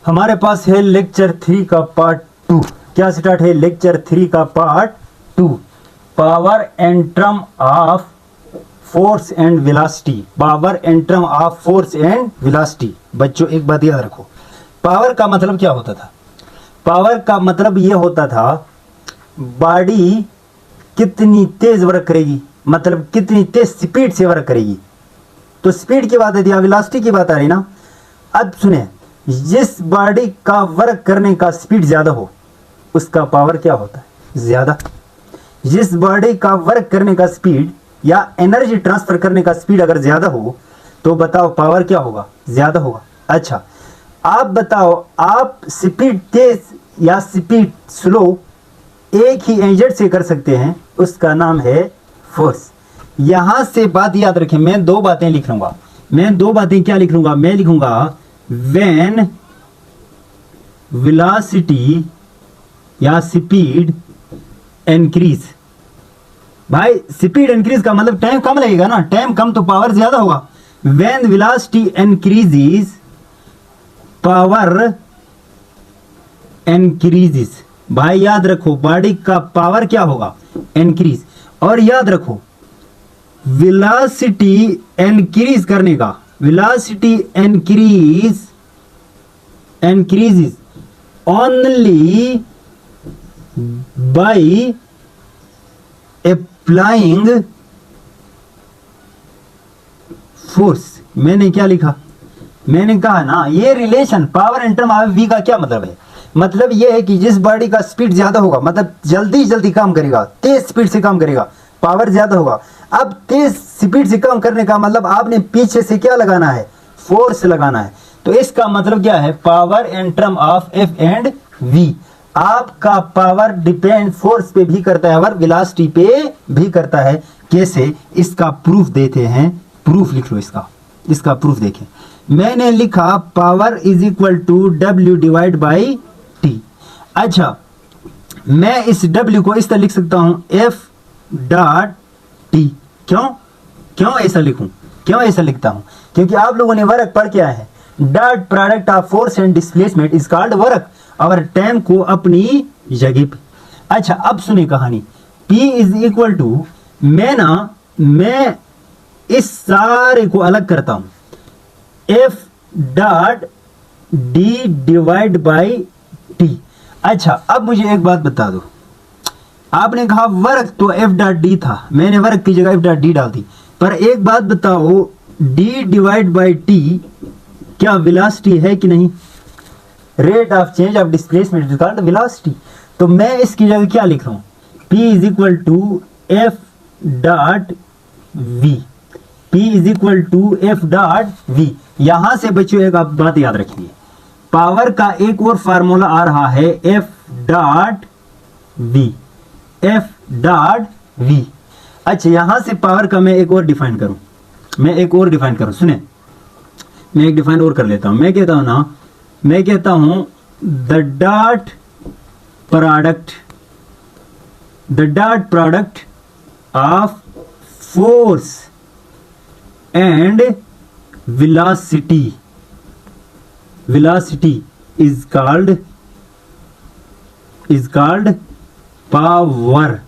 हमारे पास है लेक्चर 3 का पार्ट 2। क्या स्टार्ट है? लेक्चर 3 का part 2, power and term of force and velocity. Power and term of force and velocity. बच्चों एक बात याद रखो, पावर का मतलब क्या होता था? पावर का मतलब ये होता था बॉडी कितनी तेज वर्क करेगी, मतलब कितनी तेज स्पीड से वर्क करेगी। तो स्पीड की बात है या वेलोसिटी की बात आ रही ना। अब सुने, जिस बॉडी का वर्क करने का स्पीड ज्यादा हो उसका पावर क्या होता है? ज्यादा। जिस बॉडी का वर्क करने का स्पीड या एनर्जी ट्रांसफर करने का स्पीड अगर ज्यादा हो तो बताओ पावर क्या होगा? ज्यादा होगा। अच्छा आप बताओ, आप स्पीड तेज या स्पीड स्लो एक ही एजेंट से कर सकते हैं, उसका नाम है फोर्स। यहां से बात याद रखें, मैं दो बातें लिख लूंगा। मैं दो बातें क्या लिख लूंगा? मैं लिखूंगा व्हेन वेलोसिटी या स्पीड इंक्रीज। भाई स्पीड इंक्रीज का मतलब टाइम कम लगेगा ना, टाइम कम तो पावर ज्यादा होगा। When velocity increases power increases. भाई याद रखो, बॉडी का पावर क्या होगा? इंक्रीज। और याद रखो वेलोसिटी इंक्रीज करने का, velocity increases only by applying force. मैंने क्या लिखा? मैंने कहा ना, ये relation power and term of V का क्या मतलब है? मतलब ये है कि जिस बॉडी का स्पीड ज्यादा होगा, मतलब जल्दी जल्दी काम करेगा, तेज स्पीड से काम करेगा, पावर ज्यादा होगा। अब तेज स्पीड से काम करने का मतलब आपने पीछे से क्या लगाना है? फोर्स लगाना है। तो इसका मतलब क्या है? Power and term of F and V. आपका पावर डिपेंड फोर्स पे भी करता है और वेलोसिटी पे भी करता है। कैसे? इसका प्रूफ देते हैं। प्रूफ लिख लो इसका प्रूफ देखें। मैंने लिखा power is equal to W divide by T. अच्छा मैं इस डब्ल्यू को इस तरह लिख सकता हूं एफ डॉट टी। क्यों ऐसा लिखूं? क्यों ऐसा लिखता हूं? क्योंकि आप लोगों ने वर्क पढ़ क्या है? Dot product of force and displacement is called work. और टाइम को अपनी जगह पे। अच्छा अब सुनिए कहानी। P इज इक्वल टू, मैं इस सारे को अलग करता हूं, F dot D divide by T. अच्छा अब मुझे एक बात बता दो, आपने कहा वर्क तो F डॉट डी था, मैंने वर्क की जगह F डॉट डी डाल दी। पर एक बात बताओ, D डिवाइड बाई टी क्या वेलोसिटी है कि नहीं? Rate of change of displacement is called velocity. तो मैं इसकी जगह क्या लिख रहा हूं? P is equal to F dot V. P is equal to F dot V. यहां से बच्चों एक आप बात याद रखिए, पावर का एक और फार्मूला आ रहा है F dot V. F dot V. अच्छा यहां से पावर का मैं एक और डिफाइन करूं, सुने मैं एक डिफाइन और कर लेता हूं। मैं कहता हूं the dot product of force and velocity is called power.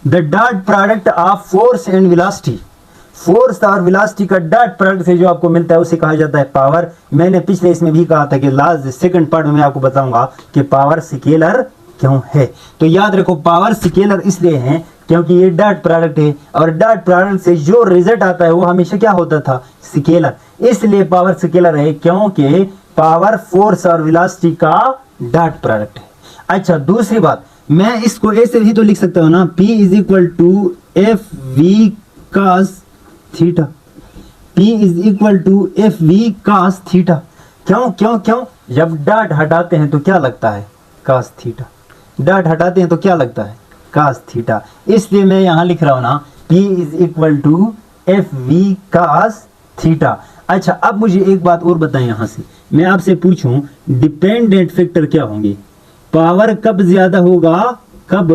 The dot product of force and velocity, force और वेलोसिटी का डॉट प्रोडक्ट से जो आपको मिलता है उसे कहा जाता है पावर। मैंने पिछले इसमें भी कहा था कि लास्ट सेकंड पार्ट में मैं आपको बताऊंगा कि पावर स्केलर क्यों है। तो याद रखो पावर स्केलर इसलिए है क्योंकि ये डॉट प्रोडक्ट है और डॉट प्रोडक्ट से जो रिजल्ट आता है वो हमेशा क्या होता था? स्केलर। इसलिए पावर स्केलर है क्योंकि पावर फोर्स और वेलोसिटी का डॉट प्रोडक्ट है। अच्छा दूसरी बात, मैं इसको ऐसे ही तो लिख सकता हूं ना, P is equal to F V cos theta. P is equal to F V cos theta. क्यों? जब डॉट हटाते हैं तो क्या लगता है? Cos theta. डॉट हटाते हैं तो क्या लगता है? Cos theta. इसलिए मैं यहां लिख रहा हूं ना P is equal to F V cos theta. अच्छा अब मुझे एक बात और बताएं, यहां से मैं आपसे पूछूं डिपेंडेंट फैक्टर क्या होंगे? पावर कब ज्यादा होगा, कब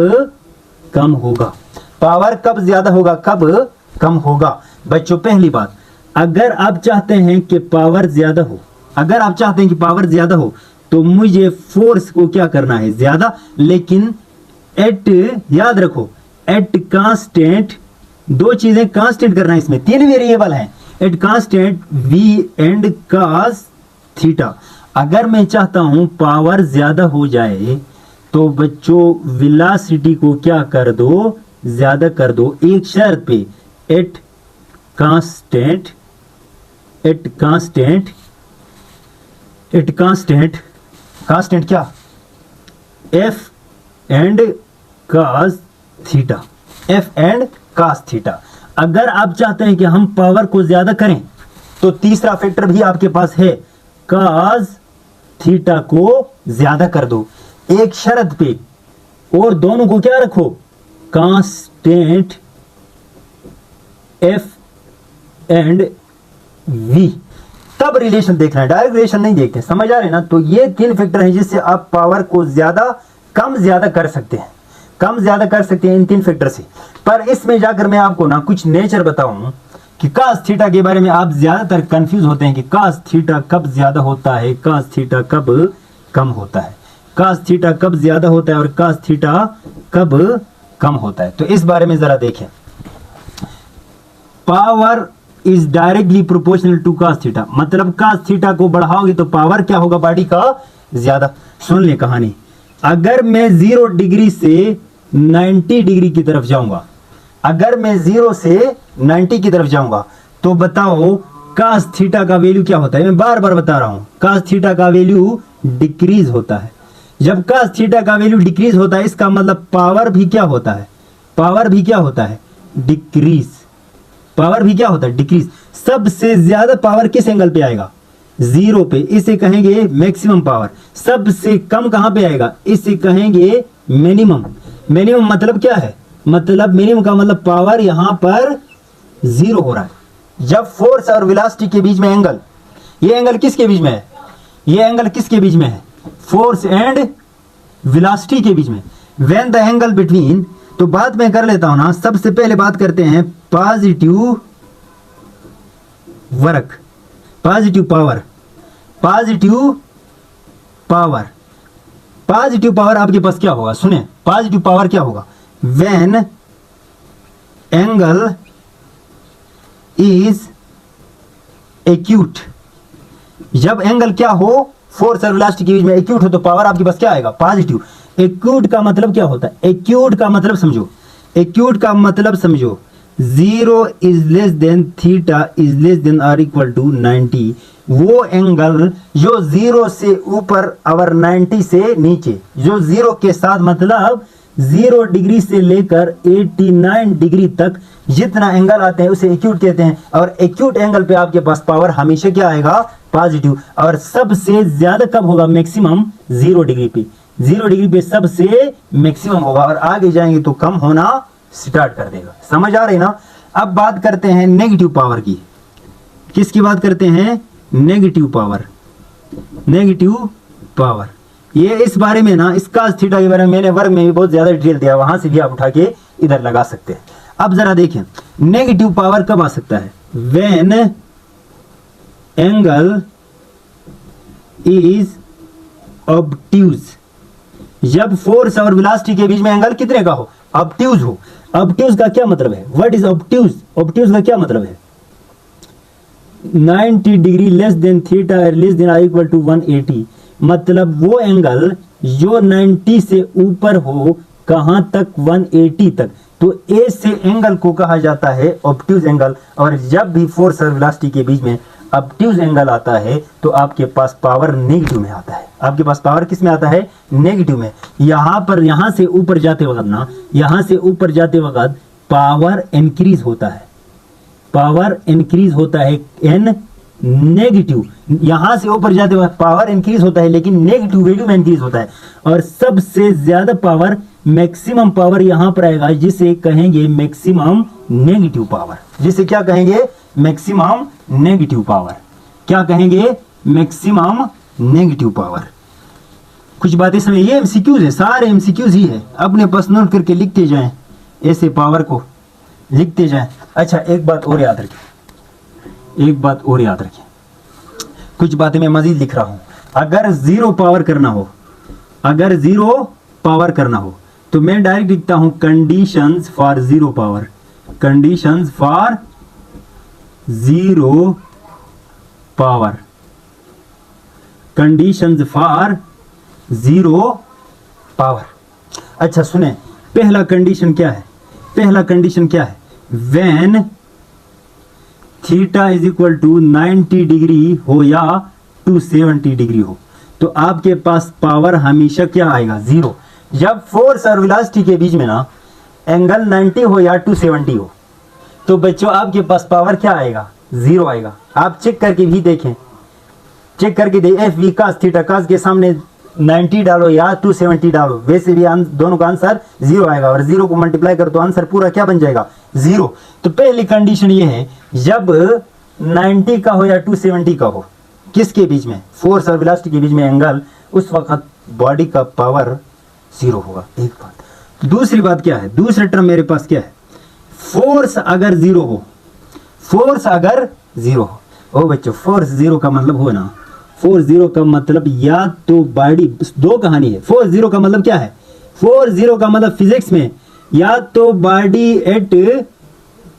कम होगा? पावर कब ज्यादा होगा, कब कम होगा? बच्चों पहली बात, अगर आप चाहते हैं कि पावर ज्यादा हो अगर आप चाहते हैं कि पावर ज्यादा हो तो मुझे फोर्स को क्या करना है, ज्यादा, लेकिन एट, याद रखो, एट कांस्टेंट, दो चीजें कांस्टेंट करना है, इसमें तीन वेरिएबल हैं, at constant V and cos theta. अगर मैं चाहता हूं पावर ज्यादा हो जाए तो बच्चों वेलोसिटी को क्या कर दो, ज्यादा कर दो, एक शर्त पे, at constant, at constant, at constant, constant क्या, F and cos theta, F and cos theta. अगर आप चाहते हैं कि हम पावर को ज्यादा करें तो तीसरा फैक्टर भी आपके पास है, cos थीटा को ज्यादा कर दो एक शर्त पे, और दोनों को क्या रखो, कांस्टेंट एफ एंड वी, तब रिलेशन देखना है, डायरेक्ट रिलेशन नहीं देखते, समझ आ रहे ना। तो ये तीन फैक्टर हैं जिससे आप पावर को ज्यादा कम ज्यादा कर सकते हैं, कम ज्यादा कर सकते हैं इन तीन फैक्टर से। पर इसमें जाकर मैं आपको ना कुछ नेचर बताऊं कि cos थीटा के बारे में आप ज्यादातर कंफ्यूज होते हैं कि cos थीटा कब ज्यादा होता है, cos थीटा कब कम होता है, cos थीटा कब ज्यादा होता है और cos थीटा कब कम होता है। तो इस बारे में जरा देखें, power is directly proportional to cos theta, मतलब cos थीटा को बढ़ाओगे तो पावर क्या होगा बॉडी का, ज्यादा। सुन ले कहानी, अगर मैं 0 डिग्री से 90 डिग्री की तरफ जाऊंगा, अगर मैं 0 से 90 की तरफ जाऊंगा तो बताओ cos थीटा का वैल्यू क्या होता है, मैं बार बार बता रहा हूं, cos थीटा का वैल्यू डिक्रीज होता है। जब cos थीटा का वैल्यू डिक्रीज होता है इसका मतलब पावर भी क्या होता है, पावर भी क्या होता है, डिक्रीज, पावर भी क्या होता है, डिक्रीज। सबसे ज्यादा पावर किस एंगल पे आएगा, 0 पे, इसे कहेंगे मैक्सिमम पावर। सबसे कम कहां पे आएगा, इसे कहेंगे मिनिमम। मिनिमम मतलब क्या है, मतलब मिनिमम का मतलब पावर यहां पर 0 हो रहा है। जब फोर्स और वेलोसिटी के बीच में एंगल, ये एंगल किसके बीच में है, ये एंगल किसके बीच में है, फोर्स एंड वेलोसिटी के बीच में, व्हेन द एंगल बिटवीन, तो बात मैं कर लेता हूं ना, सबसे पहले बात करते हैं positive work, positive power, positive power, positive power आपके पास क्या होगा, सुने, पॉजिटिव पावर क्या होगा, व्हेन एंगल इज एक्यूट, जब एंगल क्या हो, फोर्स और वेलोसिटी के बीच में एक्यूट हो तो पावर आपके पास क्या आएगा, पॉजिटिव। एक्यूट का मतलब क्या होता है, एक्यूट का मतलब समझो, एक्यूट का मतलब समझो, 0 is less than theta is less than or equal to 90, वो एंगल जो 0 से ऊपर और 90 से नीचे, जो 0 के साथ मतलब 0 डिग्री से लेकर 89 डिग्री तक जितना एंगल आते हैं उसे एक्यूट कहते हैं। और एक्यूट एंगल पे आपके पास पावर हमेशा क्या आएगा, पॉजिटिव। और सबसे ज्यादा कब होगा, मैक्सिमम 0 डिग्री पे, 0 डिग्री पे सबसे मैक्सिमम होगा और आगे जाएंगे तो कम होना स्टार्ट कर देगा। समझ आ रही ना। अब बात करते हैं नेगेटिव पावर की, किसकी बात करते हैं, नेगेटिव पावर, नेगेटिव पावर। ये इस बारे में ना, इस cos थीटा के बारे में मैंने वर्ग में भी बहुत ज्यादा डिटेल दिया, वहां से भी आप उठा के इधर लगा सकते हैं। अब जरा देखें नेगेटिव पावर कब आ सकता है, व्हेन एंगल इज ऑब्ट्यूज, जब फोर्स और वेलोसिटी के बीच में एंगल कितने का हो, ऑब्ट्यूज हो। ऑब्ट्यूज का क्या मतलब है, व्हाट इज ऑब्ट्यूज, ऑब्ट्यूज का क्या मतलब है, 90 degree less than theta less than or equal to 180, मतलब वो एंगल जो 90 से ऊपर हो, कहां तक, 180 तक। तो ए से एंगल को कहा जाता है ऑब्ट्यूज एंगल। और जब भी फोर्स और वेलोसिटी के बीच में ऑब्ट्यूज एंगल आता है तो आपके पास पावर नेगेटिव में आता है, आपके पास पावर किस में आता है, नेगेटिव में। यहां पर, यहां से ऊपर जाते वक्त ना, यहां से ऊपर जाते वक्त पावर इंक्रीज होता है, पावर इंक्रीज होता है, एन नेगेटिव, यहां से ऊपर जाते वक्त पावर इंक्रीज होता है लेकिन नेगेटिव वैल्यू में इंक्रीज होता है। और सबसे ज्यादा पावर, मैक्सिमम पावर यहां पर आएगा जिसे कहेंगे मैक्सिमम नेगेटिव पावर, जिसे क्या कहेंगे, मैक्सिमम नेगेटिव पावर। क्या कहेंगे, मैक्सिमम नेगेटिव पावर। कुछ बातें समझ, ये एमसीक्यूज है, सारे एमसीक्यूज ही है, अपने पास नोट करके लिखते जाएं, ऐसे पावर को लिखते जाएं। अच्छा एक बात और याद रखें, एक बात और याद रखें, कुछ बातें मैं मजीद लिख रहा हूं। अगर जीरो पावर करना हो, अगर जीरो पावर करना हो तो मैं डायरेक्ट लिखता हूं conditions for zero power, conditions for zero power, conditions for zero power. अच्छा सुने, पहला कंडीशन क्या है, पहला कंडीशन क्या है, when theta is equal to 90 degree हो या 270 डिग्री हो, तो आपके पास पावर हमेशा क्या आएगा, जीरो। जब फोर्स और वेलोसिटी के बीच में ना एंगल 90 हो या 270 हो, तो बच्चों आपके पास पावर क्या आएगा, जीरो आएगा। आप चेक करके भी देखें, चेक करके देखें, एफ वी कास थीटा, कास के सामने 90 डालो या 270 डालो, वैसे भी दोनों का आंसर जीरो आएगा, और जीरो को मल्टीप्लाई कर तो आंसर पूरा क्या बन जाएगा, जीरो। तो पहली कंडीशन ये है, जब 90 का हो या 270 का हो, किसके बीच में, फोर्स और वेलोसिटी के बीच में एंगल, उस वक्त बॉडी का पावर जीरो होगा। एक बात। दूसरी बात क्या है, दूसरा टर्म मेरे पास क्या है, फोर्स अगर जीरो हो, फोर्स अगर जीरो हो, ओ बच्चों फोर्स जीरो का मतलब हो ना, फोर्स जीरो का मतलब या तो बॉडी, दो कहानी है। फोर्स जीरो का मतलब क्या है, फोर्स जीरो का मतलब फिजिक्स में या तो बॉडी एट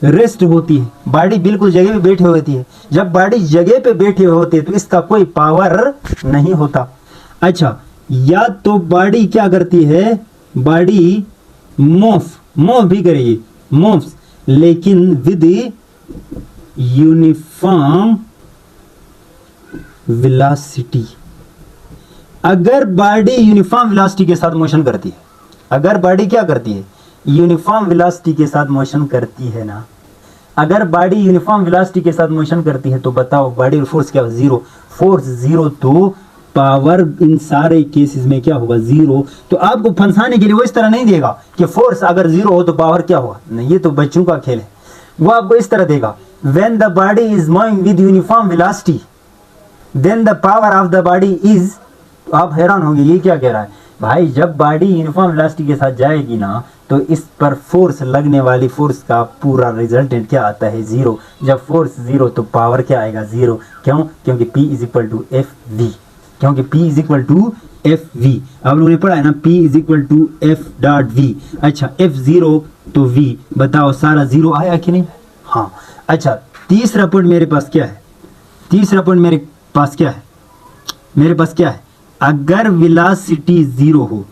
रेस्ट होती है, बॉडी बिल्कुल जगह पे बैठी होती है। जब बॉडी जगह पे बैठे होते हैं तो इसका कोई पावर नहीं होता। अच्छा, या तो बॉडी क्या करती है, बॉडी मूव भी करेगी, मूव्स, लेकिन विद यूनिफॉर्म वेलोसिटी। अगर बॉडी यूनिफॉर्म वेलोसिटी के साथ मोशन करती है, अगर बॉडी क्या करती है, यूनिफॉर्म वेलोसिटी के साथ मोशन करती है ना, अगर बॉडी यूनिफॉर्म वेलोसिटी के साथ मोशन करती है तो बताओ बॉडी फोर्स क्या, जीरो। फोर्स जीरो तो पावर इन सारे केसेस में क्या होगा, जीरो। तो आपको फंसाने के लिए वो इस तरह नहीं देगा कि फोर्स अगर जीरो हो तो पावर क्या होगा, नहीं, ये तो बच्चों का खेल है। वो आपको इस तरह देगा, when the body is moving with uniform velocity then the power of the body is. आप हैरान होंगे ये क्या कह रहा है भाई, जब बॉडी यूनिफॉर्म वेलोसिटी के साथ जाएगी ना तो इस पर फोर्स लगने वाली फोर्स का पूरा रिजल्टेंट क्या आता है, जीरो। जब फोर्स जीरो तो पावर क्या आएगा, जीरो। क्यों, क्योंकि P is equal to F V, क्योंकि P is equal to F V. आप लोगों ने पढ़ा है ना, P is equal to F dot V. अच्छा, एफ जीरो तो V, बताओ सारा जीरो आया कि नहीं, हाँ। अच्छा, तीसरा पॉइंट मेरे पास क्या है, तीसरा पॉइंट मेरे पास क्या है, मेरे पास क्या है, अगर वेलोसिटी जीरो हो,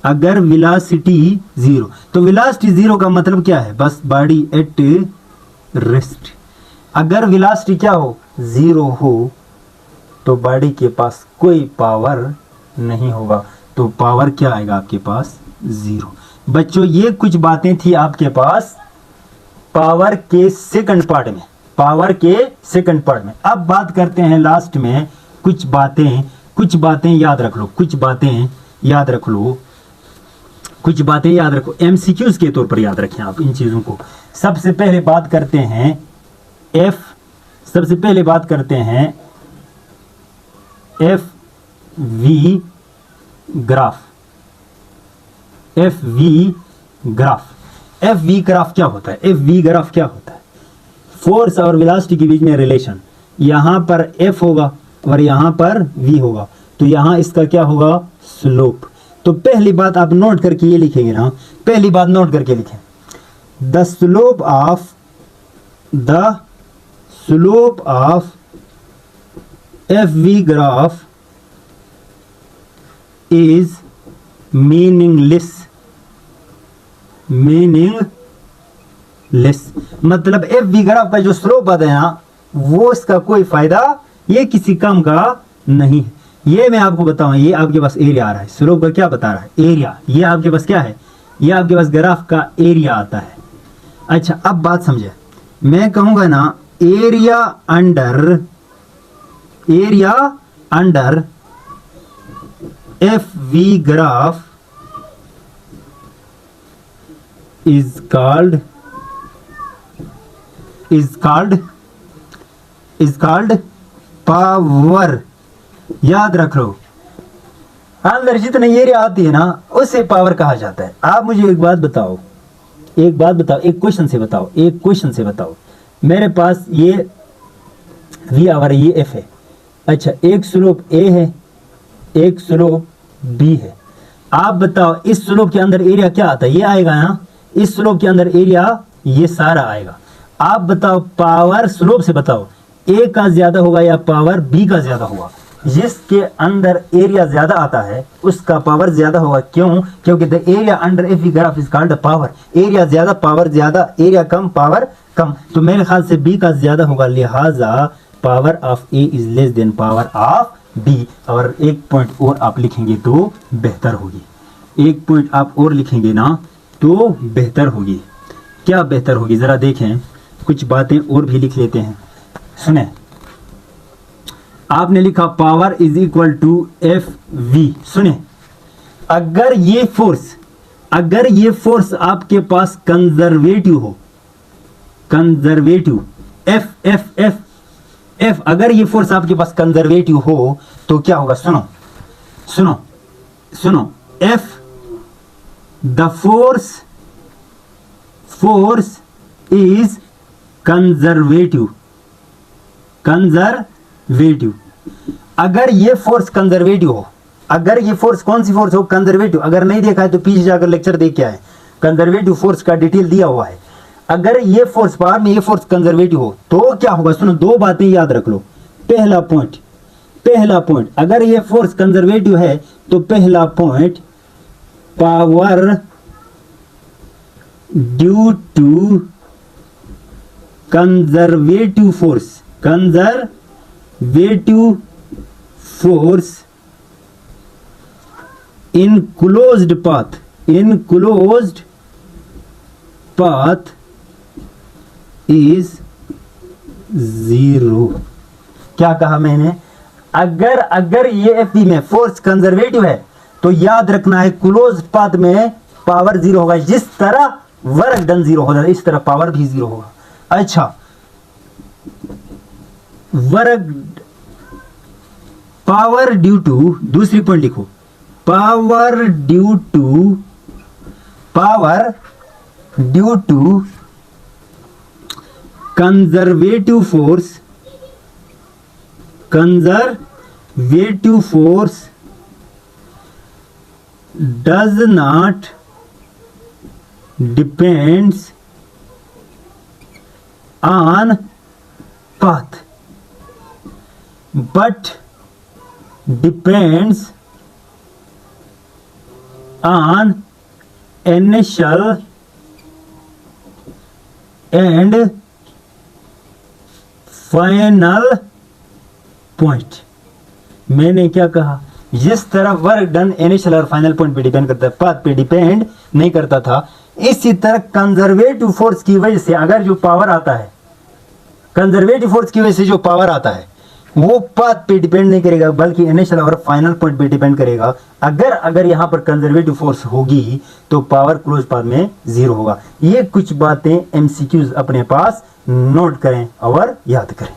अगर वेलोसिटी जीरो, तो वेलोसिटी जीरो का मतलब क्या है, बस बॉडी एट रेस्ट। अगर वेलोसिटी क्या हो, जीरो हो, तो बॉडी के पास कोई पावर नहीं होगा, तो पावर क्या आएगा आपके पास, जीरो। बच्चों ये कुछ बातें थी आपके पास पावर के सेकंड पार्ट में, पावर के सेकंड पार्ट में। अब बात करते हैं लास्ट में कुछ बातें याद रख लो, कुछ बातें याद रख लो, कुछ बातें याद रखो, एमसीक्यूज के तौर पर याद रखें आप इन चीजों को। सबसे पहले बात करते हैं सबसे पहले बात करते हैं F V graph. F V graph, F V graph क्या होता है, एफ वी ग्राफ क्या होता है, फोर्स और वेलोसिटी के बीच में रिलेशन। यहां पर एफ होगा और यहां पर वी होगा, तो यहां इसका क्या होगा, स्लोप। तो पहली बात आप नोट करके ये लिखेंगे ना, पहली बात नोट करके लिखें, the slope of F V graph is meaningless. मतलब एफ वी ग्राफ का जो स्लोप आता है ना, वो इसका कोई फायदा, ये किसी काम का नहीं है। ये मैं आपको बताऊं, ये आपके पास एरिया आ रहा है, स्लोप का क्या बता रहा है, एरिया। ये आपके पास क्या है, ये आपके पास ग्राफ का एरिया आता है। अच्छा, अब बात समझे, मैं कहूंगा ना area under F V graph is called power. याद रख लो, अंदर जितने एरिया आती है ना उसे पावर कहा जाता है। आप मुझे एक बात बताओ, एक क्वेश्चन से बताओ, मेरे पास ये वी आवर, ये एफ है, अच्छा, एक स्लोप ए है, एक स्लोप बी है। आप बताओ इस स्लोप के अंदर एरिया क्या आता है, ये आएगा ना, इस स्लोप के अंदर एरिया ये सारा आएगा। आप बताओ पावर स्लोप से बताओ ए का ज्यादा होगा या पावर बी का ज्यादा होगा। जिसके अंदर एरिया ज्यादा आता है उसका पावर ज्यादा होगा। क्यों? क्योंकि the area under F graph is called power. Area ज्यादा पावर ज्यादा, एरिया कम पावर कम। तो मेरे ख्याल से बी का ज्यादा होगा, लिहाजा power of A is less than power of B. और एक पॉइंट और आप लिखेंगे तो बेहतर होगी, एक पॉइंट आप और लिखेंगे ना तो बेहतर होगी। क्या बेहतर होगी जरा देखें, कुछ बातें और भी लिख लेते हैं। सुने, आपने लिखा power is equal to F V. सुने, अगर ये फोर्स आपके पास कंजर्वेटिव हो, conservative F F F F, अगर ये फोर्स आपके पास कंजर्वेटिव हो तो क्या होगा? सुनो सुनो सुनो, F the force is conservative, conservative. अगर ये फोर्स कंजर्वेटिव हो, अगर ये फोर्स कौन सी फोर्स हो? कंजर्वेटिव। अगर नहीं देखा है तो पीछे जाकर लेक्चर देख के आए, कंजर्वेटिव फोर्स का डिटेल दिया हुआ है। अगर ये फोर्स पावर में ये फोर्स कंजर्वेटिव हो तो क्या होगा? सुनो, दो बातें याद रख लो। पहला पॉइंट, अगर ये फोर्स कंजर्वेटिव है तो पहला point, power due to conservative force in closed path is 0। क्या कहा मैंने? अगर ये एफ में फोर्स कंजर्वेटिव है तो याद रखना है क्लोज पाथ में पावर 0 होगा। जिस तरह वर्क डन 0 होगा इस तरह पावर भी 0 होगा। अच्छा, पावर ड्यू टू, दूसरी पॉइंट लिखो, power due to conservative force does not depends on path but depends on initial and final point. मैंने क्या कहा? जिस तरह वर्क डन इनिशियल और फाइनल पॉइंट पे डिपेंड करता है, पाथ पे डिपेंड नहीं करता था, इसी तरह कंजर्वेटिव फोर्स की वजह से अगर जो पावर आता है, कंजर्वेटिव फोर्स की वजह से जो पावर आता है वो पाथ पे डिपेंड नहीं करेगा बल्कि इनिशियल और फाइनल पॉइंट पे डिपेंड करेगा। अगर यहां पर कंजर्वेटिव फोर्स होगी तो पावर क्लोज पाथ में 0 होगा। ये कुछ बातें एमसीक्यूज अपने पास नोट करें और याद करें।